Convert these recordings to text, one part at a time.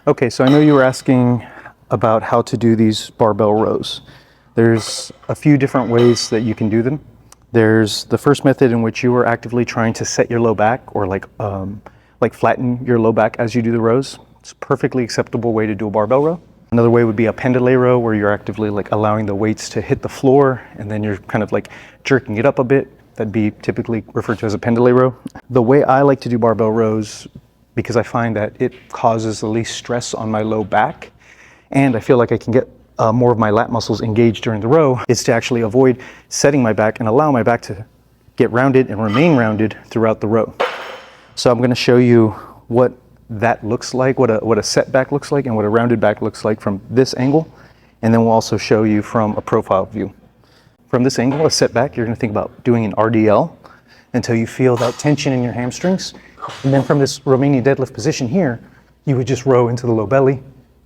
Okay, so I know you were asking about how to do these barbell rows. There's a few different ways that you can do them. There's the first method in which you are actively trying to set your low back or like flatten your low back as you do the rows. It's a perfectly acceptable way to do a barbell row. Another way would be a pendule row, where you're actively like allowing the weights to hit the floor and then you're kind of like jerking it up a bit. That'd be typically referred to as a pendule row. The way I like to do barbell rows, because I find that it causes the least stress on my low back, and I feel like I can get more of my lat muscles engaged during the row, is to actually avoid setting my back and allow my back to get rounded and remain rounded throughout the row. So I'm going to show you what that looks like, what a set back looks like and what a rounded back looks like from this angle, and then we'll also show you from a profile view. From this angle, a set back, you're going to think about doing an RDL until you feel that tension in your hamstrings, and then from this Romanian deadlift position here, you would just row into the low belly,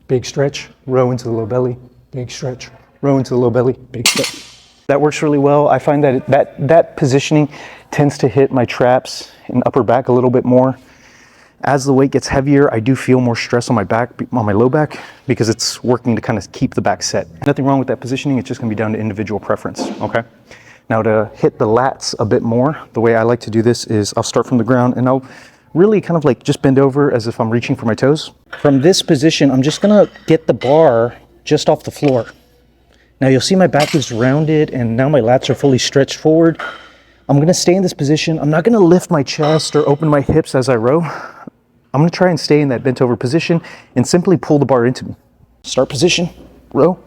big stretch, row into the low belly, big stretch, row into the low belly, big stretch. That works really well. I find that that positioning tends to hit my traps and upper back a little bit more. As the weight gets heavier, I do feel more stress on my back, on my low back, because it's working to kind of keep the back set. Nothing wrong with that positioning. It's just going to be down to individual preference. Okay. Now to hit the lats a bit more, the way I like to do this is I'll start from the ground and I'll really kind of like just bend over as if I'm reaching for my toes. From this position, I'm just going to get the bar just off the floor. Now you'll see my back is rounded and now my lats are fully stretched forward. I'm going to stay in this position. I'm not going to lift my chest or open my hips as I row. I'm going to try and stay in that bent over position and simply pull the bar into me. Start position, row,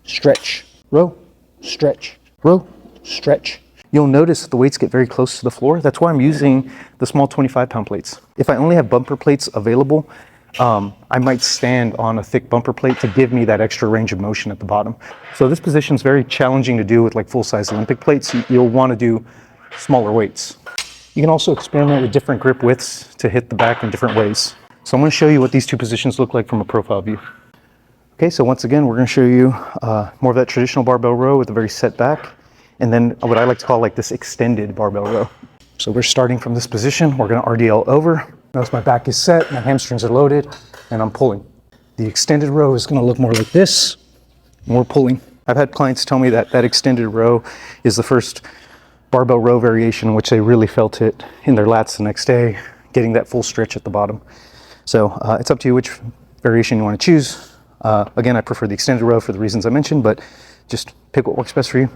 stretch, row, stretch, row, stretch. You'll notice that the weights get very close to the floor. That's why I'm using the small 25-pound plates. If I only have bumper plates available, I might stand on a thick bumper plate to give me that extra range of motion at the bottom. So this position is very challenging to do with like full-size Olympic plates. You'll want to do smaller weights. You can also experiment with different grip widths to hit the back in different ways. So I'm going to show you what these two positions look like from a profile view. Okay, so once again, we're going to show you more of that traditional barbell row with a very set back, and then what I like to call like this extended barbell row. So we're starting from this position. We're going to RDL over. Notice my back is set, my hamstrings are loaded, and I'm pulling. The extended row is going to look more like this, and we're pulling. I've had clients tell me that that extended row is the first barbell row variation in which they really felt it in their lats the next day, getting that full stretch at the bottom. So it's up to you which variation you want to choose. Again, I prefer the extended row for the reasons I mentioned, but just pick what works best for you.